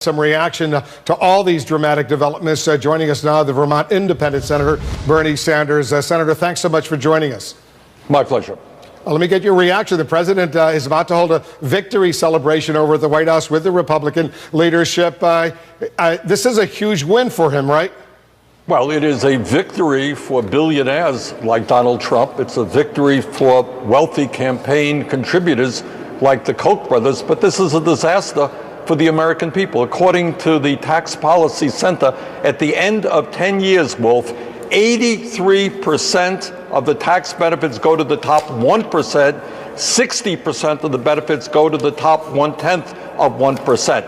Some reaction to all these dramatic developments. Joining us now, the Vermont Independent Senator Bernie Sanders. Senator, thanks so much for joining us. My pleasure. Let me get your reaction. The president is about to hold a victory celebration over at the White House with the Republican leadership. This is a huge win for him, right? Well, it is a victory for billionaires like Donald Trump. It's a victory for wealthy campaign contributors like the Koch brothers. But this is a disaster for the American people. According to the Tax Policy Center, at the end of 10 years, Wolf, 83% of the tax benefits go to the top 1%, 60% of the benefits go to the top 1/10 of 1%.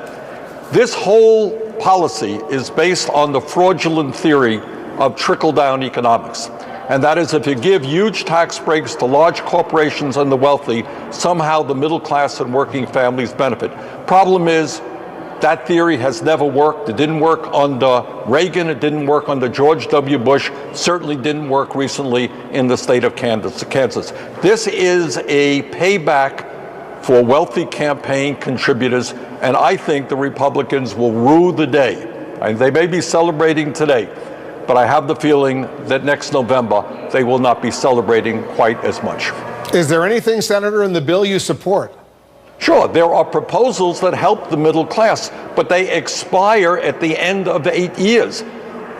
This whole policy is based on the fraudulent theory of trickle-down economics. And that is, if you give huge tax breaks to large corporations and the wealthy, somehow the middle class and working families benefit. Problem is, that theory has never worked. It didn't work under Reagan. It didn't work under George W. Bush. Certainly didn't work recently in the state of Kansas. This is a payback for wealthy campaign contributors, and I think the Republicans will rue the day. And they may be celebrating today, but I have the feeling that next November they will not be celebrating quite as much. Is there anything, Senator, in the bill you support? Sure, there are proposals that help the middle class, but they expire at the end of the 8 years.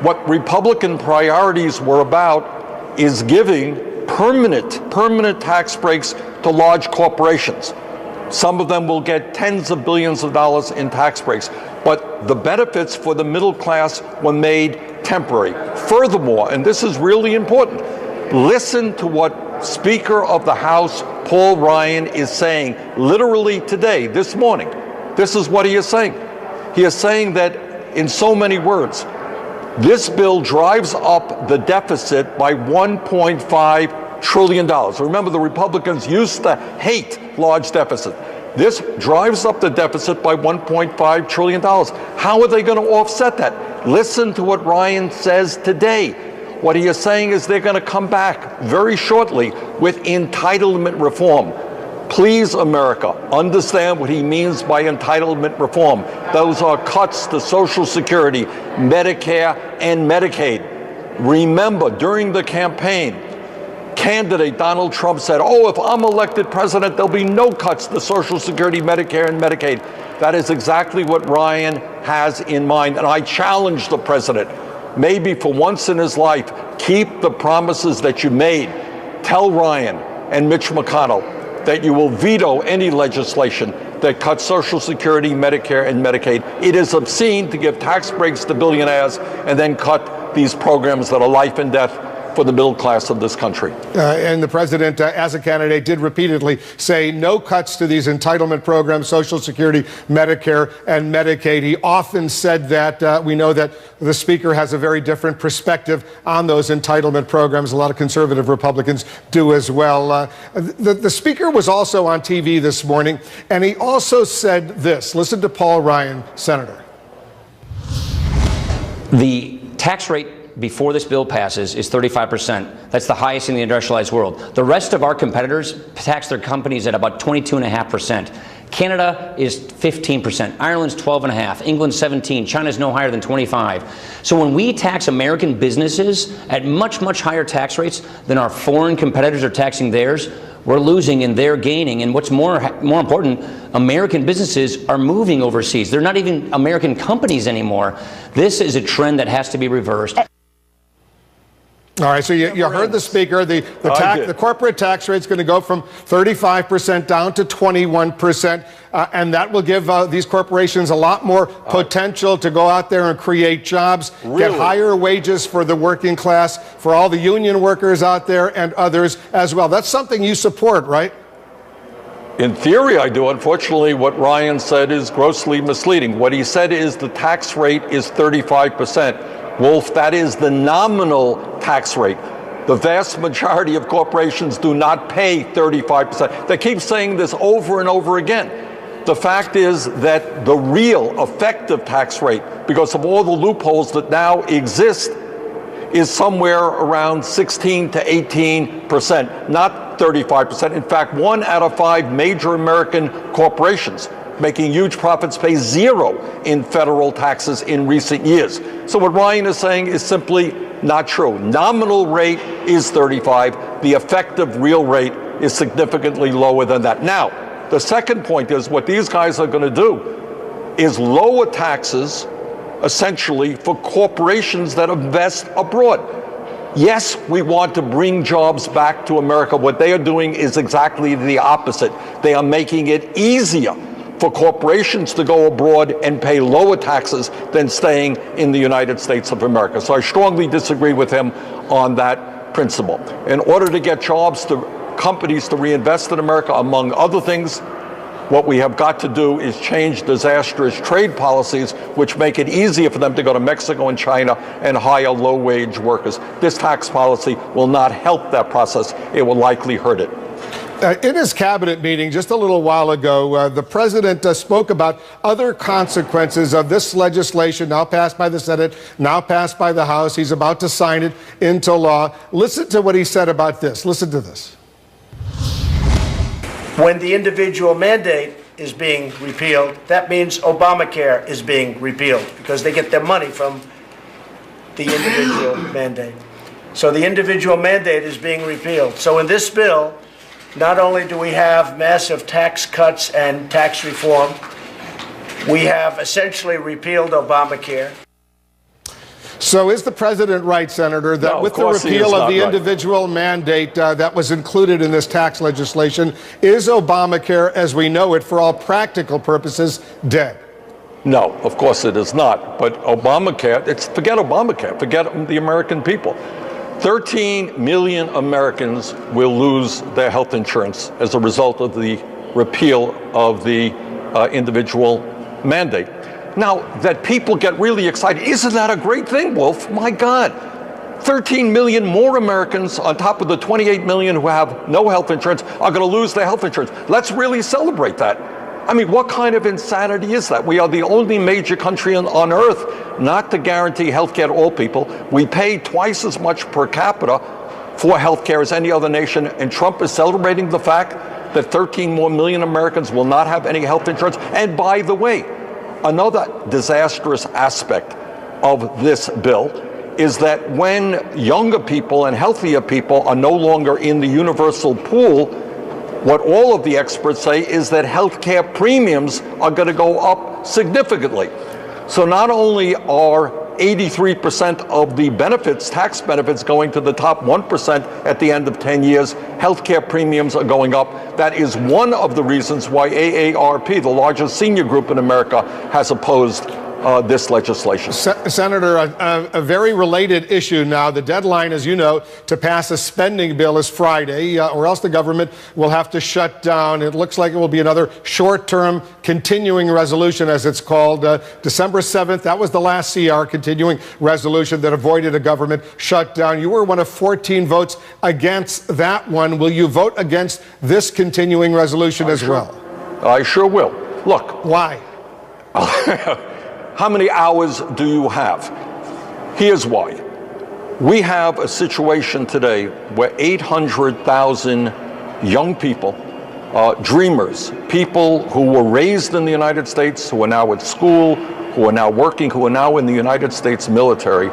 What Republican priorities were about is giving permanent tax breaks to large corporations. Some of them will get tens of billions of dollars in tax breaks, but the benefits for the middle class were made temporary. Furthermore, and this is really important, listen to what Speaker of the House Paul Ryan is saying literally today, this morning. This is what he is saying. He is saying that, in so many words, this bill drives up the deficit by $1.5 trillion. Remember, the Republicans used to hate large deficits. This drives up the deficit by $1.5 trillion. How are they going to offset that? Listen to what Ryan says today. What he is saying is they're going to come back very shortly with entitlement reform. Please, America, understand what he means by entitlement reform. Those are cuts to Social Security, Medicare, and Medicaid. Remember, during the campaign, candidate Donald Trump said, "Oh, if I'm elected president, there'll be no cuts to Social Security, Medicare, and Medicaid." That is exactly what Ryan has in mind, and I challenge the president, maybe for once in his life, keep the promises that you made. Tell Ryan and Mitch McConnell that you will veto any legislation that cuts Social Security, Medicare, and Medicaid. It is obscene to give tax breaks to billionaires and then cut these programs that are life and death for the middle class of this country. And the president, as a candidate, did repeatedly say no cuts to these entitlement programs, Social Security, Medicare, and Medicaid. He often said that. We know that the speaker has a very different perspective on those entitlement programs. A lot of conservative Republicans do as well. The speaker was also on TV this morning, and he also said this. Listen to Paul Ryan, Senator. The tax rate before this bill passes is 35%. That's the highest in the industrialized world. The rest of our competitors tax their companies at about 22.5%. Canada is 15%. Ireland's 12.5%. England's 17%. China's no higher than 25%. So when we tax American businesses at much higher tax rates than our foreign competitors are taxing theirs, we're losing and they're gaining. And what's more important, American businesses are moving overseas. They're not even American companies anymore. This is a trend that has to be reversed. All right, so you heard the speaker. The corporate tax rate is going to go from 35% down to 21%, and that will give these corporations a lot more potential to go out there and create jobs, get higher wages for the working class, for all the union workers out there and others as well. That's something you support, right? In theory, I do. Unfortunately, what Ryan said is grossly misleading. What he said is the tax rate is 35%. Wolf, that is the nominal tax rate. The vast majority of corporations do not pay 35%. They keep saying this over and over again. The fact is that the real effective tax rate, because of all the loopholes that now exist, is somewhere around 16 to 18%, not 35%. In fact, 1 out of 5 major American corporations making huge profits, pay zero in federal taxes in recent years. So what Ryan is saying is simply not true. Nominal rate is 35. The effective real rate is significantly lower than that. Now, the second point is what these guys are going to do is lower taxes essentially for corporations that invest abroad. Yes, we want to bring jobs back to America. What they are doing is exactly the opposite. They are making it easier for corporations to go abroad and pay lower taxes than staying in the United States of America. So I strongly disagree with him on that principle. In order to get jobs to companies to reinvest in America, among other things, what we have got to do is change disastrous trade policies which make it easier for them to go to Mexico and China and hire low-wage workers. This tax policy will not help that process. It will likely hurt it. In his cabinet meeting just a little while ago, the president spoke about other consequences of this legislation now passed by the Senate, now passed by the House. He's about to sign it into law. Listen to what he said about this. Listen to this. When the individual mandate is being repealed, that means Obamacare is being repealed because they get their money from the individual mandate. So the individual mandate is being repealed. So in this bill, not only do we have massive tax cuts and tax reform, we have essentially repealed Obamacare. So is the president right, Senator, that with the repeal of the individual mandate that was included in this tax legislation, is Obamacare, as we know it, for all practical purposes, dead? No, of course it is not. But Obamacare, forget Obamacare, forget the American people. 13 million Americans will lose their health insurance as a result of the repeal of the individual mandate. Now, that people get really excited, isn't that a great thing, Wolf? My God, 13 million more Americans on top of the 28 million who have no health insurance are going to lose their health insurance. Let's really celebrate that. I mean, what kind of insanity is that? We are the only major country on earth not to guarantee health care to all people. We pay twice as much per capita for health care as any other nation, and Trump is celebrating the fact that 13 more million Americans will not have any health insurance. And by the way, another disastrous aspect of this bill is that when younger people and healthier people are no longer in the universal pool, what all of the experts say is that health care premiums are going to go up significantly. So not only are 83% of the benefits, tax benefits, going to the top 1% at the end of 10 years, healthcare premiums are going up. That is one of the reasons why AARP, the largest senior group in America, has opposed this legislation. Senator, a very related issue now. The deadline, as you know, to pass a spending bill is Friday, or else the government will have to shut down. It looks like it will be another short-term continuing resolution, as it's called. December 7th, that was the last CR, continuing resolution, that avoided a government shutdown. You were one of 14 votes against that one. Will you vote against this continuing resolution as well? I sure will. Look. Why? How many hours do you have? Here's why. We have a situation today where 800,000 young people, dreamers, people who were raised in the United States, who are now at school, who are now working, who are now in the United States military,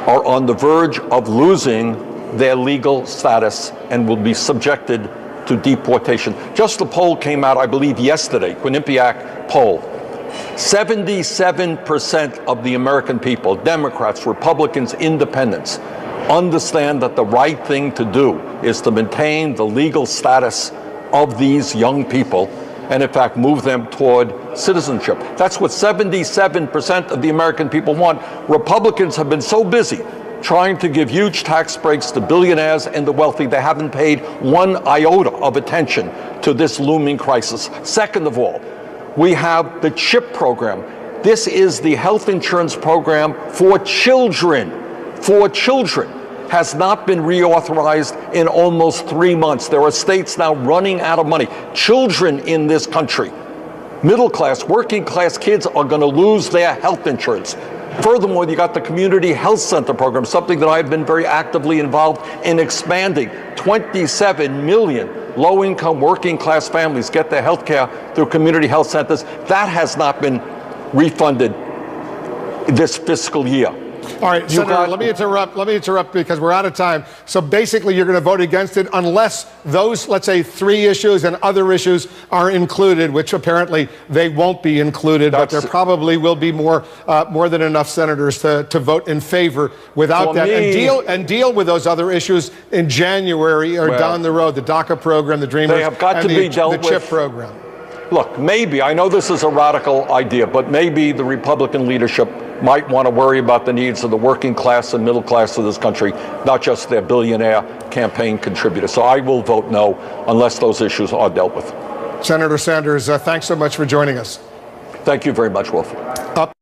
are on the verge of losing their legal status and will be subjected to deportation. Just the poll came out, I believe, yesterday, Quinnipiac poll. 77% of the American people, Democrats, Republicans, Independents, understand that the right thing to do is to maintain the legal status of these young people and, in fact, move them toward citizenship. That's what 77% of the American people want. Republicans have been so busy trying to give huge tax breaks to billionaires and the wealthy, they haven't paid one iota of attention to this looming crisis. Second of all, we have the CHIP program. This is the health insurance program for children. For children. Has not been reauthorized in almost 3 months. There are states now running out of money. Children in this country, middle class, working class kids, are going to lose their health insurance. Furthermore, you got the community health center program, something that I've been very actively involved in expanding. 27 million low-income working class families get their health care through community health centers. That has not been refunded this fiscal year. All right, Senator, let me interrupt because we're out of time. So basically, you're going to vote against it unless those, let's say, 3 issues and other issues are included, which apparently they won't be included, but there probably will be more than enough senators to vote in favor without that and deal with those other issues in January or down the road, the DACA program, the Dreamers, they have got to be dealt with. The CHIP program. Look, maybe, I know this is a radical idea, but maybe the Republican leadership might want to worry about the needs of the working class and middle class of this country, not just their billionaire campaign contributors. So I will vote no unless those issues are dealt with. Senator Sanders, thanks so much for joining us. Thank you very much, Wolf.